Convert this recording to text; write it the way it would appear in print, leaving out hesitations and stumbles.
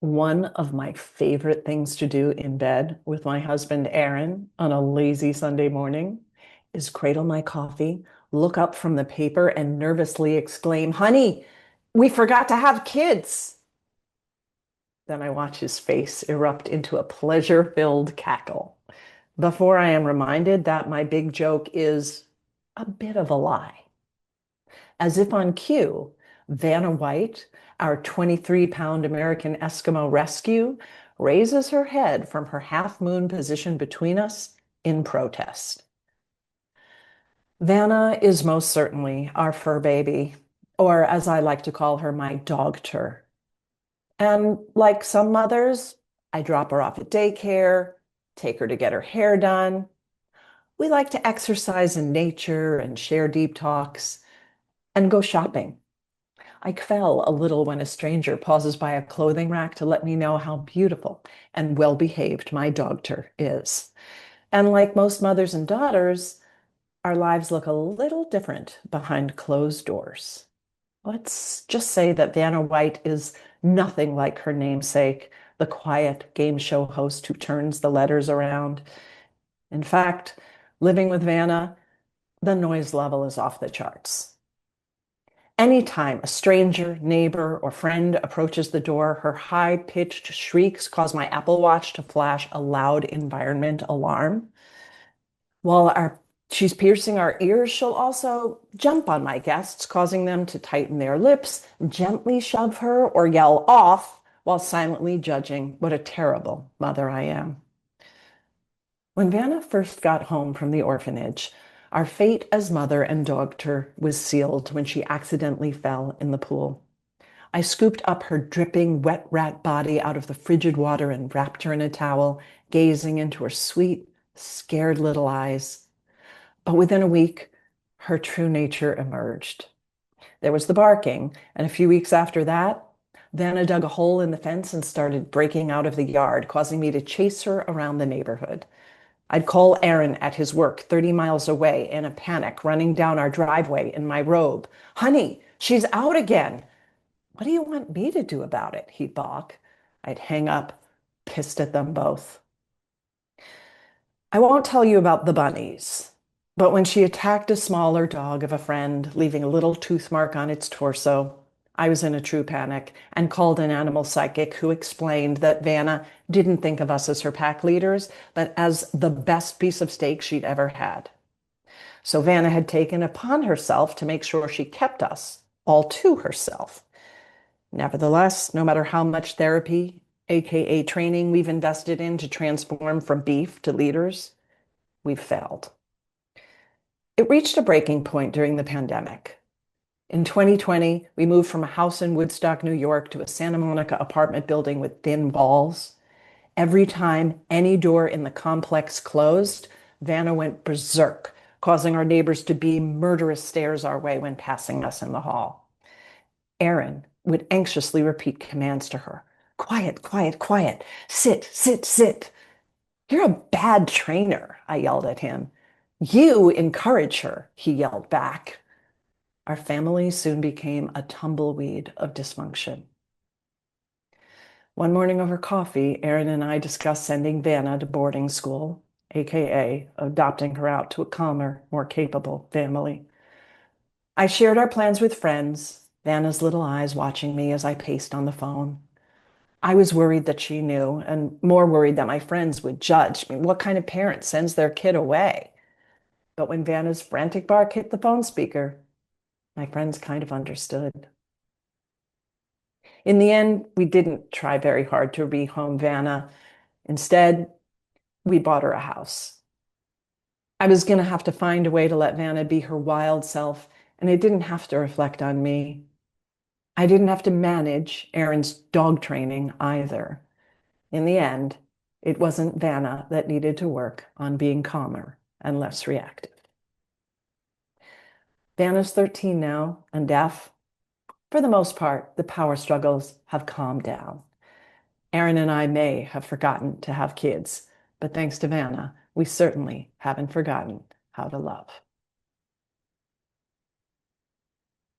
One of my favorite things to do in bed with my husband, Aaron, on a lazy Sunday morning is cradle my coffee, look up from the paper, and nervously exclaim, "Honey, we forgot to have kids." Then I watch his face erupt into a pleasure-filled cackle before I am reminded that my big joke is a bit of a lie. As if on cue, Vanna White, our 23-pound American Eskimo rescue, raises her head from her half-moon position between us in protest. Vanna is most certainly our fur baby, or as I like to call her, my dogter. And like some mothers, I drop her off at daycare, take her to get her hair done. We like to exercise in nature and share deep talks and go shopping. I quell a little when a stranger pauses by a clothing rack to let me know how beautiful and well behaved my dogter is. And like most mothers and daughters, our lives look a little different behind closed doors. Let's just say that Vanna White is nothing like her namesake, the quiet game show host who turns the letters around. In fact, living with Vanna, the noise level is off the charts. Anytime a stranger, neighbor, or friend approaches the door, her high-pitched shrieks cause my Apple Watch to flash a loud environment alarm. While she's piercing our ears, she'll also jump on my guests, causing them to tighten their lips, gently shove her, or yell off while silently judging what a terrible mother I am. When Vanna first got home from the orphanage, our fate as mother and dogter was sealed when she accidentally fell in the pool. I scooped up her dripping, wet rat body out of the frigid water and wrapped her in a towel, gazing into her sweet, scared little eyes. But within a week, her true nature emerged. There was the barking, and a few weeks after that, Vanna dug a hole in the fence and started breaking out of the yard, causing me to chase her around the neighborhood. I'd call Aaron at his work 30 miles away in a panic, running down our driveway in my robe. "Honey, she's out again." "What do you want me to do about it?" he'd balk. I'd hang up, pissed at them both. I won't tell you about the bunnies, but when she attacked a smaller dog of a friend, leaving a little tooth mark on its torso, I was in a true panic and called an animal psychic who explained that Vanna didn't think of us as her pack leaders, but as the best piece of steak she'd ever had. So Vanna had taken upon herself to make sure she kept us all to herself. Nevertheless, no matter how much therapy, aka training, we've invested in to transform from beef to leaders, we've failed. It reached a breaking point during the pandemic. In 2020, we moved from a house in Woodstock, New York to a Santa Monica apartment building with thin walls. Every time any door in the complex closed, Vanna went berserk, causing our neighbors to beam murderous stares our way when passing us in the hall. Aaron would anxiously repeat commands to her. "Quiet, quiet, quiet. Sit, sit, sit." "You're a bad trainer," I yelled at him. "You encourage her," he yelled back. Our family soon became a tumbleweed of dysfunction. One morning over coffee, Aaron and I discussed sending Vanna to boarding school, aka adopting her out to a calmer, more capable family. I shared our plans with friends, Vanna's little eyes watching me as I paced on the phone. I was worried that she knew, and more worried that my friends would judge. I mean, what kind of parent sends their kid away? But when Vanna's frantic bark hit the phone speaker, my friends kind of understood. In the end, we didn't try very hard to rehome Vanna. Instead, we bought her a house. I was going to have to find a way to let Vanna be her wild self, and it didn't have to reflect on me. I didn't have to manage Aaron's dog training either. In the end, it wasn't Vanna that needed to work on being calmer and less reactive. Vanna's 13 now and deaf. For the most part, the power struggles have calmed down. Aaron and I may have forgotten to have kids, but thanks to Vanna, we certainly haven't forgotten how to love.